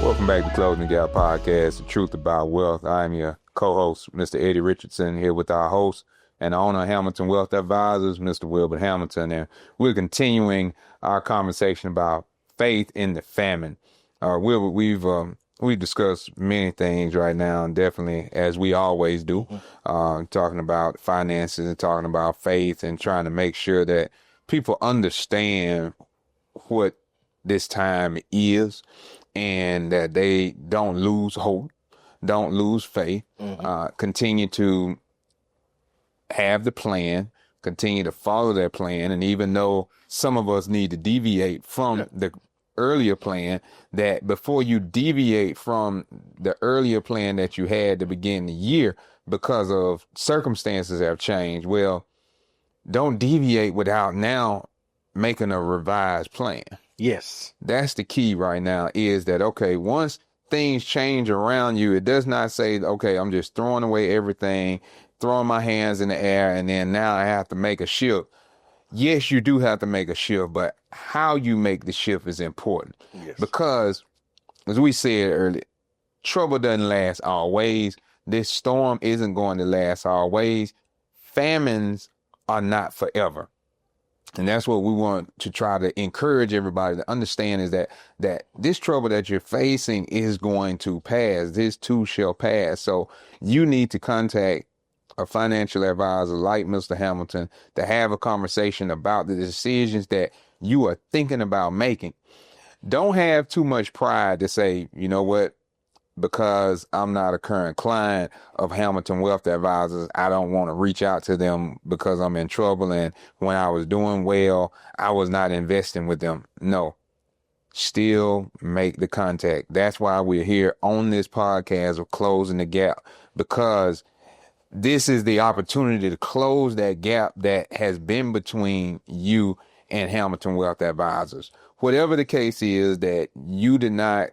S1: Welcome back to Closing the Gap Podcast, The Truth About Wealth. I'm your co-host, Mr. Eddie Richardson, here with our host and owner of Hamilton Wealth Advisors, Mr. Wilbert Hamilton. And we're continuing our conversation about faith in the famine. Wilbert, we've discussed many things right now, and definitely, as we always do, talking about finances and talking about faith and trying to make sure that people understand what this time is and that they don't lose hope, don't lose faith, continue to have the plan, continue to follow their plan. And even though some of us need to deviate from the earlier plan, that before you deviate from the earlier plan that you had to begin the year because of circumstances have changed, well, don't deviate without now making a revised plan.
S2: Yes.
S1: That's the key right now is that, okay, once things change around you, it does not say, okay, I'm just throwing away everything, throwing my hands in the air, and then now I have to make a shift. Yes, you do have to make a shift, but how you make the shift is important.
S2: Yes.
S1: Because, as we said earlier, trouble doesn't last always. This storm isn't going to last always. Famines are not forever. And that's what we want to try to encourage everybody to understand is that this trouble that you're facing is going to pass. This too shall pass. So you need to contact a financial advisor like Mr. Hamilton to have a conversation about the decisions that you are thinking about making. Don't have too much pride to say, you know what, because I'm not a current client of Hamilton Wealth Advisors, I don't want to reach out to them because I'm in trouble. And when I was doing well, I was not investing with them. No, still make the contact. That's why we're here on this podcast of Closing the Gap, because this is the opportunity to close that gap that has been between you and Hamilton Wealth Advisors. Whatever the case is that you did not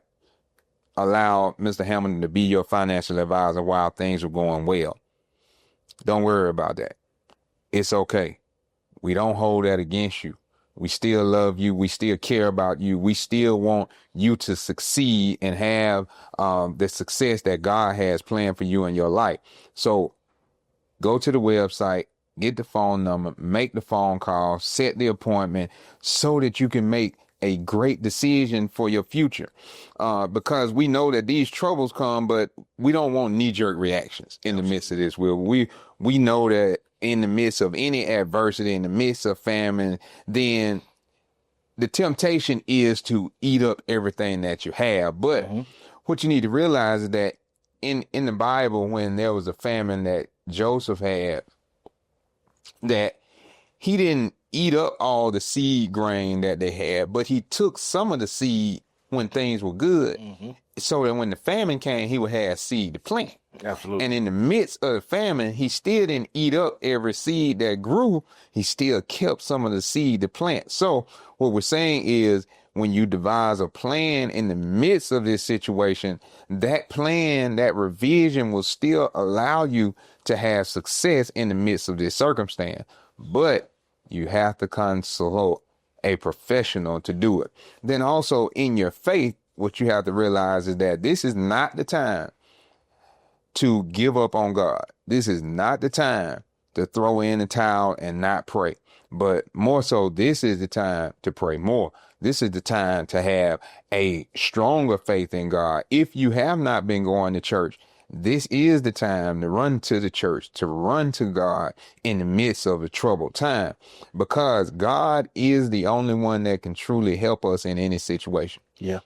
S1: allow Mr. Hamilton to be your financial advisor while things were going well, don't worry about that. It's okay. We don't hold that against you. We still love you. We still care about you. We still want you to succeed and have the success that God has planned for you in your life. So go to the website, get the phone number, make the phone call, set the appointment so that you can make a great decision for your future. Because we know that these troubles come, but we don't want knee-jerk reactions in the midst of this. We know that in the midst of any adversity, in the midst of famine, then the temptation is to eat up everything that you have. But what you need to realize is that in the Bible, when there was a famine that Joseph had, that he didn't eat up all the seed grain that they had, but he took some of the seed when things were good, so that when the famine came, he would have seed to plant.
S2: Absolutely.
S1: And in the midst of the famine, he still didn't eat up every seed that grew. He still kept some of the seed to plant. So what we're saying is, when you devise a plan in the midst of this situation, that plan, that revision will still allow you to have success in the midst of this circumstance. But you have to consult a professional to do it. Then also in your faith, what you have to realize is that this is not the time to give up on God. This is not the time to throw in the towel and not pray. But more so, this is the time to pray more. This is the time to have a stronger faith in God. If you have not been going to church, this is the time to run to the church, to run to God in the midst of a troubled time, because God is the only one that can truly help us in any situation.
S2: Yeah.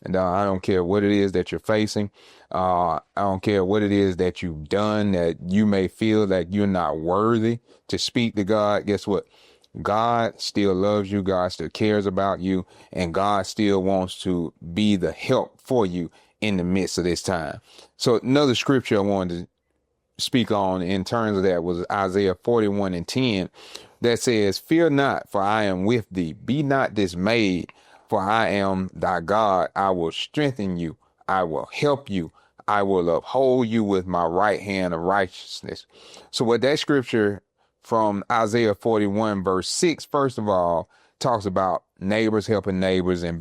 S1: And I don't care what it is that you're facing. I don't care what it is that you've done that you may feel that you're not worthy to speak to God. Guess what? God still loves you. God still cares about you. And God still wants to be the help for you in the midst of this time. So another scripture I wanted to speak on in terms of that was Isaiah 41:10, that says, "Fear not, for I am with thee. Be not dismayed, for I am thy God. I will strengthen you. I will help you. I will uphold you with my right hand of righteousness." So what that scripture from Isaiah 41 verse 6, first of all, talks about neighbors helping neighbors and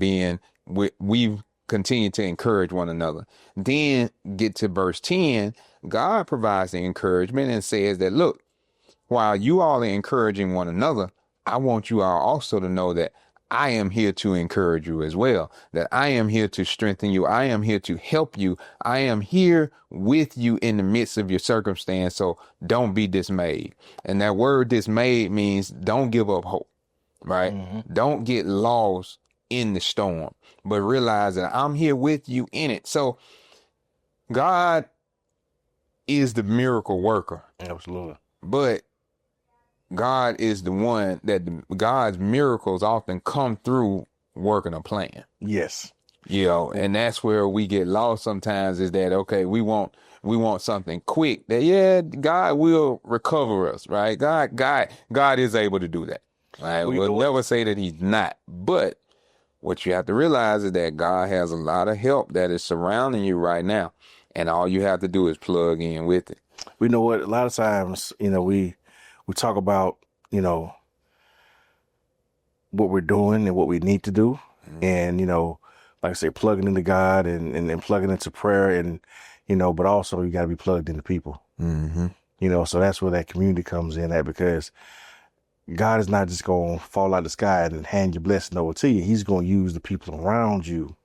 S1: we continue to encourage one another. Then get to verse 10, God provides the encouragement and says that, look, while you all are encouraging one another, I want you all also to know that I am here to encourage you as well, that I am here to strengthen you. I am here to help you. I am here with you in the midst of your circumstance. So don't be dismayed. And that word dismayed means don't give up hope, right? Mm-hmm. Don't get lost in the storm, but realize that I'm here with you in it. So God is the miracle worker.
S2: Absolutely.
S1: But God is the one that God's miracles often come through working a plan.
S2: Yes.
S1: You know, and that's where we get lost sometimes, is that, okay, we want something quick. That, yeah, God will recover us, right? God is able to do that. Right? We'll never say that he's not. But what you have to realize is that God has a lot of help that is surrounding you right now. And all you have to do is plug in with it.
S2: We know what, a lot of times, we talk about, what we're doing and what we need to do. Mm-hmm. And, like I say, plugging into God and plugging into prayer and, but also you got to be plugged into people. Mm-hmm. So that's where that community comes in at, because God is not just going to fall out of the sky and hand your blessing over to you. He's going to use the people around you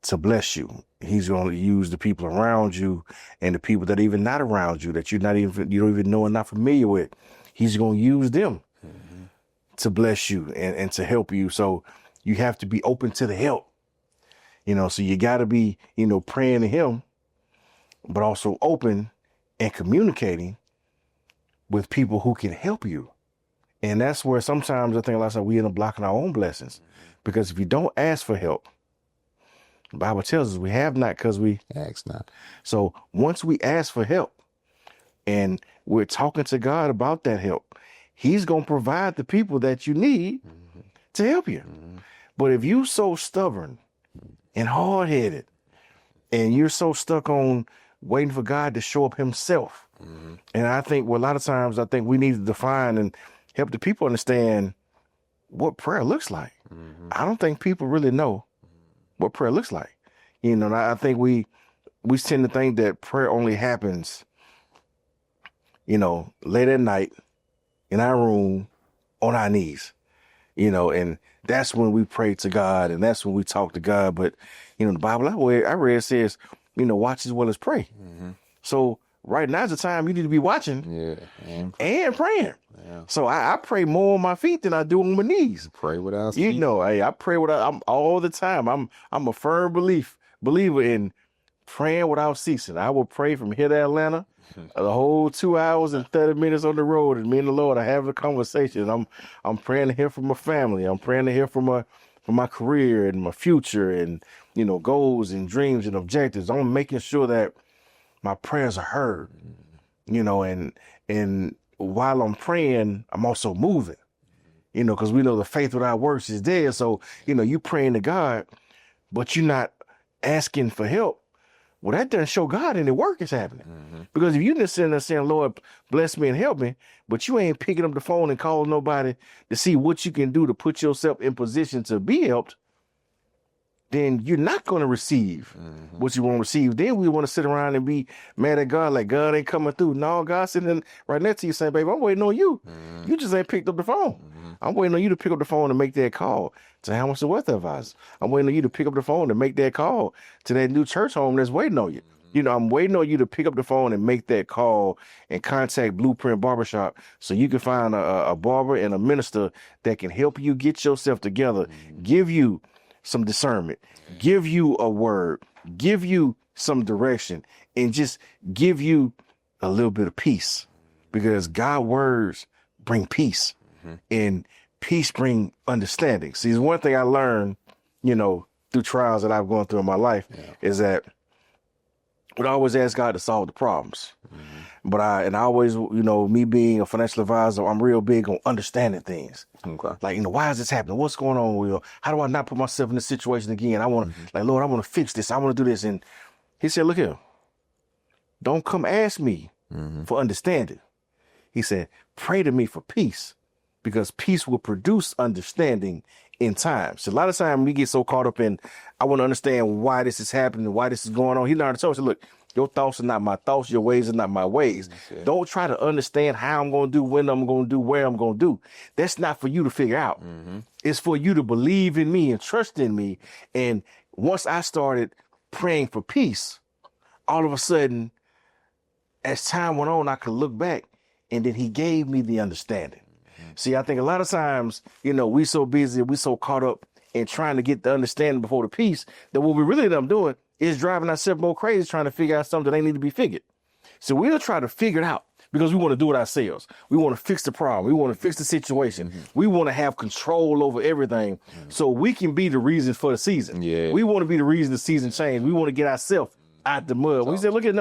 S2: to bless you. He's going to use the people around you and the people that are even not around you, that you don't even know and not familiar with. He's going to use them to bless you and to help you. So you have to be open to the help, so you got to be, praying to him, but also open and communicating with people who can help you. And that's where sometimes I think a lot of times we end up blocking our own blessings, because if you don't ask for help, the Bible tells us we have not because we
S1: ask not.
S2: So once we ask for help and we're talking to God about that help, he's going to provide the people that you need to help you. Mm-hmm. But if you're so stubborn and hard-headed and you're so stuck on waiting for God to show up himself, and I think a lot of times we need to define and help the people understand what prayer looks like. Mm-hmm. I don't think people really know what prayer looks like. And I think we tend to think that prayer only happens, late at night in our room on our knees, and that's when we pray to God and that's when we talk to God. But, the Bible I read says, watch as well as pray. Mm-hmm. So right now's the time you need to be watching and praying. Yeah. So I pray more on my feet than I do on my knees.
S1: Pray without ceasing.
S2: I pray I'm all the time. I'm a firm believer in praying without ceasing. I will pray from here to Atlanta, the whole 2 hours and 30 minutes on the road, and me and the Lord are having a conversation. I'm praying to hear from my family. I'm praying to hear from my career and my future and goals and dreams and objectives. I'm making sure that my prayers are heard. And while I'm praying, I'm also moving, because we know the faith without works is dead. So, you praying to God, but you're not asking for help, Well, that doesn't show God any work is happening. Because if you just sitting there saying, Lord, bless me and help me, but you ain't picking up the phone and calling nobody to see what you can do to put yourself in position to be helped, then you're not going to receive what you want to receive. Then we want to sit around and be mad at God like God ain't coming through. No, God's sitting right next to you saying, baby, I'm waiting on you. You just ain't picked up the phone. I'm waiting on you to pick up the phone and make that call to how much the wealth advisor. I'm waiting on you to pick up the phone and make that call to that new church home that's waiting on you. You know, I'm waiting on you to pick up the phone and make that call and contact Blueprint Barbershop so you can find a barber and a minister that can help you get yourself together, give you some discernment, give you a word, give you some direction, and just give you a little bit of peace, because God's words bring peace and peace bring understanding. See, one thing I learned, you know, through trials that I've gone through in my life is that I would always ask God to solve the problems. But I always, you know, me being a financial advisor, I'm real big on understanding things.
S1: Okay.
S2: Like, you know, why is this happening? What's going on, Will? How do I not put myself in this situation again? I want to, like, Lord, I want to fix this. I want to do this. And he said, look here, don't come ask me for understanding. He said, pray to me for peace, because peace will produce understanding in time. So a lot of times we get so caught up in, I want to understand why this is happening, why this is going on. He learned to tell us, look, your thoughts are not my thoughts. Your ways are not my ways. Don't try to understand how I'm going to do, when I'm going to do, where I'm going to do. That's not for you to figure out. It's for you to believe in me and trust in me. And once I started praying for peace, all of a sudden, as time went on, I could look back, and then he gave me the understanding. See, I think a lot of times, you know, we so busy, we so caught up in trying to get the understanding before the peace, that what we really end up doing is driving ourselves more crazy trying to figure out something that ain't need to be figured. So we'll try to figure it out because we want to do it ourselves. We want to fix the problem. We want to fix the situation. We want to have control over everything so we can be the reason for the season. We want to be the reason the season changed. We want to get ourselves out the mud. We said, look at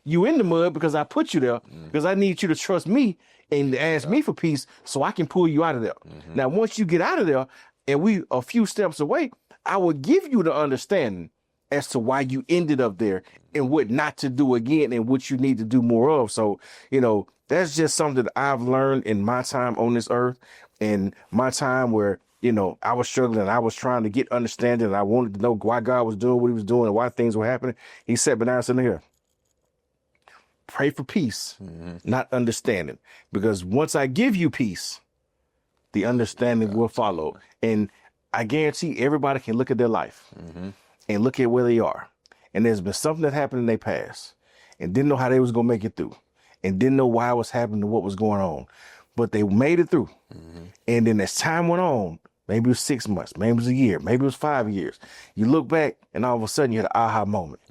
S2: you in the mud because I put you there, because I need you to trust me and ask me for peace so I can pull you out of there. Now, once you get out of there and we a few steps away, I will give you the understanding as to why you ended up there and what not to do again and what you need to do more of. So, you know, that's just something that I've learned in my time on this earth, and my time where, you know, I was struggling and I was trying to get understanding and I wanted to know why God was doing what he was doing and why things were happening. He sat me down and said, here, pray for peace, not understanding. Because once I give you peace, the understanding will follow. And I guarantee everybody can look at their life and look at where they are. And there's been something that happened in their past and didn't know how they was going to make it through and didn't know why it was happening and what was going on. But they made it through. And then as time went on, maybe it was 6 months, maybe it was a year, maybe it was 5 years. You look back and all of a sudden you had an aha moment.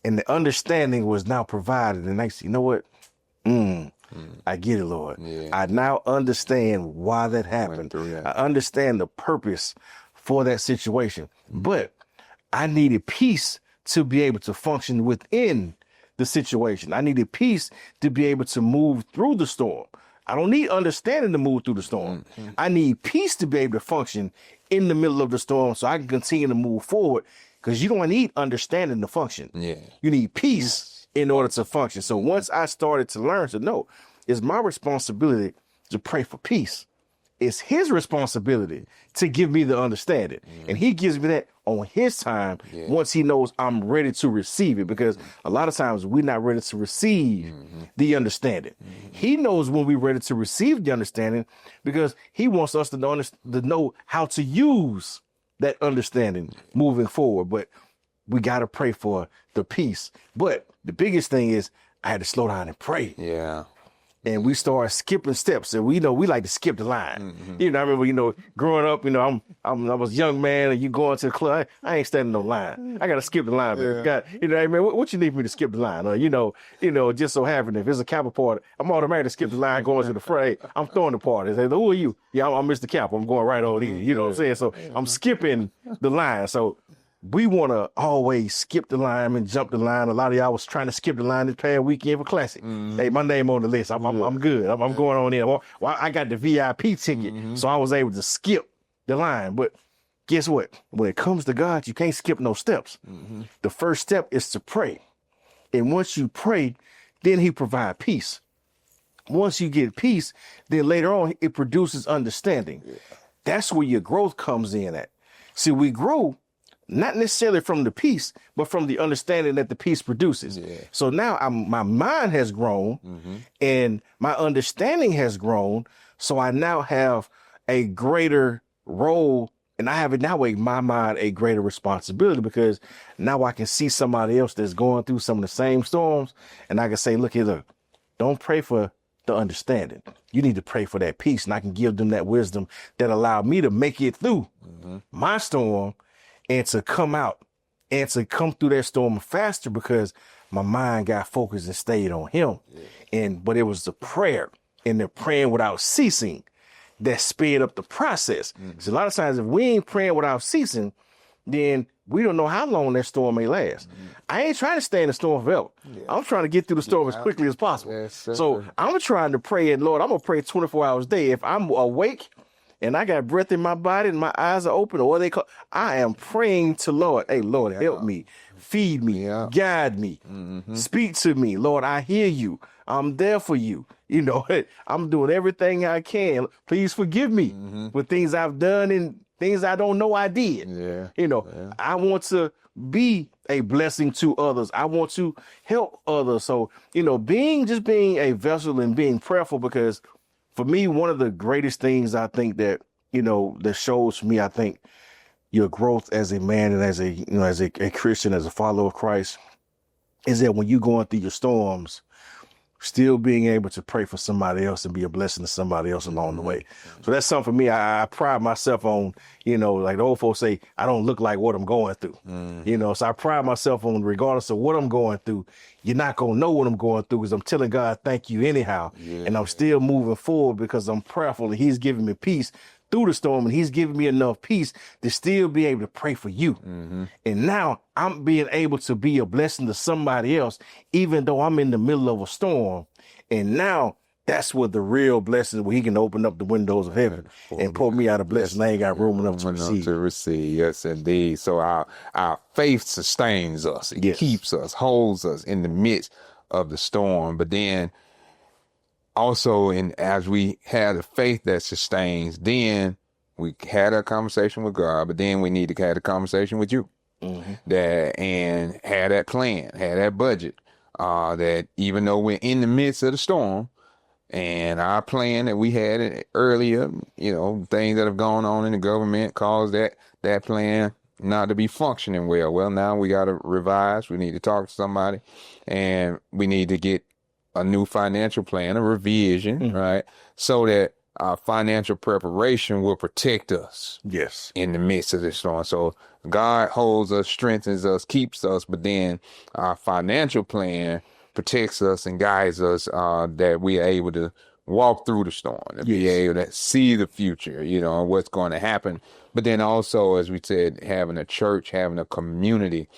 S2: And the understanding was now provided. And they say, you know what? I get it, Lord. I now understand why that happened. I understand the purpose for that situation. But I needed peace to be able to function within the situation. I needed peace to be able to move through the storm. I don't need understanding to move through the storm. I need peace to be able to function in the middle of the storm so I can continue to move forward, because you don't need understanding to function. You need peace in order to function. So once I started to learn to know, it's my responsibility to pray for peace. It's his responsibility to give me the understanding. And he gives me that on his time once he knows I'm ready to receive it. Because a lot of times we're not ready to receive the understanding. He knows when we're ready to receive the understanding, because he wants us to know how to use that understanding moving forward. But we got to pray for the peace. But the biggest thing is I had to slow down and pray. And we started skipping steps, and we like to skip the line. You know, I remember, growing up, I was a young man, and you going to the club, I ain't standing no line. I got to skip the line. Hey man, what you need me to skip the line? Just so happened if it's a Kappa party, I'm automatically skip the line going to the fray. I'm throwing the party. They say, who are you? Yeah, I'm Mr. Kappa. I'm going right over here. You know what I'm saying? So I'm skipping the line. So we want to always skip the line and jump the line. A lot of y'all was trying to skip the line this past weekend for Classic. Hey, my name on the list. I'm good. I'm going on in. Well, I got the VIP ticket, so I was able to skip the line. But guess what? When it comes to God, you can't skip no steps. The first step is to pray. And once you pray, then he provide peace. Once you get peace, then later on it produces understanding. Yeah. That's where your growth comes in at. See, we grow not necessarily from the peace, but from the understanding that the peace produces. Yeah. So now my mind has grown and my understanding has grown. So I now have a greater role, and I have now in my mind a greater responsibility, because now I can see somebody else that's going through some of the same storms, and I can say, look here, look, don't pray for the understanding. You need to pray for that peace, and I can give them that wisdom that allowed me to make it through my storm and to come out and to come through that storm faster, because my mind got focused and stayed on him. Yeah. But it was the prayer and the praying without ceasing that sped up the process. So a lot of times if we ain't praying without ceasing, then we don't know how long that storm may last. I ain't trying to stay in the storm forever. Yeah. I'm trying to get through the storm as quickly as possible. Yes, so I'm trying to pray, and Lord, I'm going to pray 24 hours a day. If I'm awake and I got breath in my body and my eyes are open, or what they call, I am praying to Lord. Hey, Lord, help me, feed me, guide me, speak to me. Lord, I hear you. I'm there for you. You know, I'm doing everything I can. Please forgive me for things I've done and things I don't know I did. Yeah. You know, I want to be a blessing to others. I want to help others. So, you know, being a vessel and being prayerful, because for me, one of the greatest things I think that, you know, that shows me, I think, your growth as a man and as a Christian, as a follower of Christ, is that when you're going through your storms, still being able to pray for somebody else and be a blessing to somebody else along the way. So that's something for me. I pride myself on, you know, like the old folks say, I don't look like what I'm going through, you know, so I pride myself on, regardless of what I'm going through, you're not going to know what I'm going through, because I'm telling God, thank you anyhow. Yeah. And I'm still moving forward because I'm prayerful and he's giving me peace through the storm, and he's giving me enough peace to still be able to pray for you. And now I'm being able to be a blessing to somebody else, even though I'm in the middle of a storm. And now that's what the real blessing, where he can open up the windows of heaven and pour me out a blessing I ain't got room enough to receive.
S1: Yes, indeed. So our faith sustains us. It keeps us, holds us in the midst of the storm. But then also, as we have the faith that sustains, then we had a conversation with God, but then we need to have a conversation with you, and had that plan, had that budget, that even though we're in the midst of the storm, and our plan that we had earlier, you know, things that have gone on in the government caused that plan not to be functioning well. Well, now we got to revise. We need to talk to somebody, and we need to get a new financial plan, a revision, right? So that our financial preparation will protect us. Yes. In the midst of this storm. So God holds us, strengthens us, keeps us, but then our financial plan protects us and guides us, that we are able to walk through the storm, to be able to see the future, you know, what's going to happen. But then also, as we said, having a church, having a community,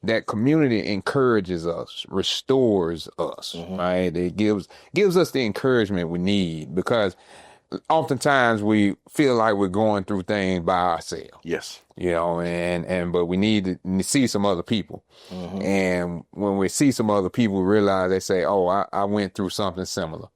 S1: that community encourages us, restores us, right? It gives us the encouragement we need, because oftentimes we feel like we're going through things by ourselves. Yes. You know, but we need to see some other people. And when we see some other people, we realize, they say, oh, I went through something similar.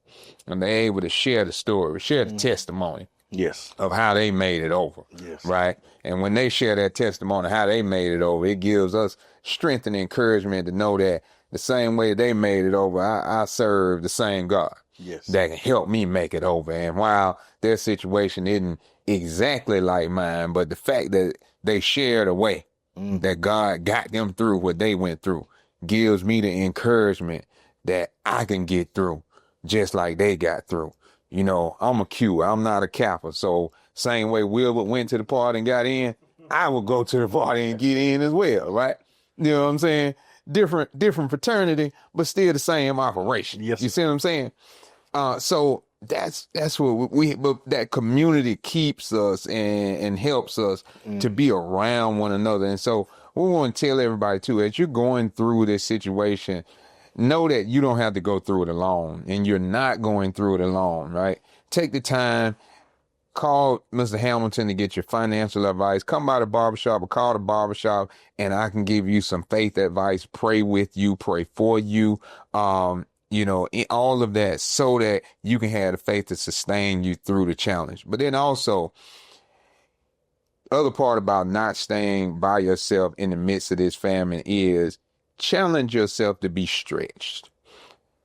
S1: And they're able to share the story, share the testimony. Yes. Of how they made it over. Yes. Right. And when they share that testimony, how they made it over, it gives us strength and encouragement to know that the same way they made it over, I serve the same God. Yes. That can help me make it over. And while their situation isn't exactly like mine, but the fact that they shared a way that God got them through what they went through gives me the encouragement that I can get through just like they got through. You know, I'm a Q, I'm not a Kappa. So same way Wilbur went to the party and got in, I will go to the party and get in as well, right? You know what I'm saying? Different fraternity, but still the same operation. Yes. You see what I'm saying? So that's what but that community keeps us and helps us to be around one another. And so we want to tell everybody too, as you're going through this situation, know that you don't have to go through it alone, and you're not going through it alone, right? Take the time call Mr. Hamilton to get your financial advice. Come by the barbershop or call the barbershop, and I can give you some faith advice, pray with you, pray for you, all of that, so that you can have the faith to sustain you through the challenge. But then also, other part about not staying by yourself in the midst of this famine is challenge yourself to be stretched.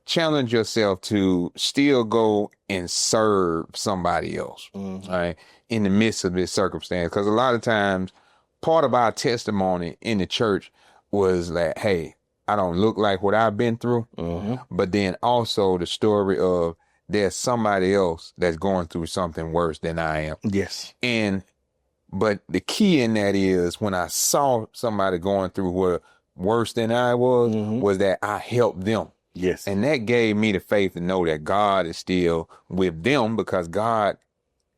S1: Challenge yourself to still go and serve somebody else, right, in the midst of this circumstance. Because a lot of times, part of our testimony in the church was that, hey, I don't look like what I've been through, but then also the story of there's somebody else that's going through something worse than I am.
S2: Yes.
S1: But the key in that is when I saw somebody going through what worse than I was that I helped them.
S2: Yes.
S1: And that gave me the faith to know that God is still with them, because God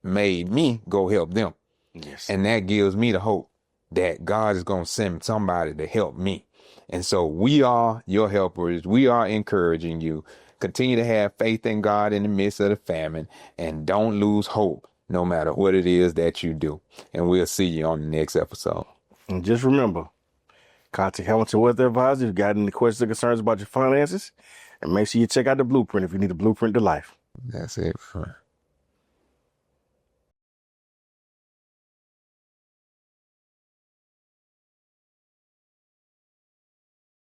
S1: made me go help them.
S2: Yes.
S1: And that gives me the hope that God is going to send somebody to help me. And so we are your helpers. We are encouraging you. Continue to have faith in God in the midst of the famine, and don't lose hope no matter what it is that you do. And we'll see you on the next episode.
S2: And just remember, contact Hamilton Wealth Advisor if you got any questions or concerns about your finances. And make sure you check out the blueprint if you need a blueprint to life.
S1: That's it.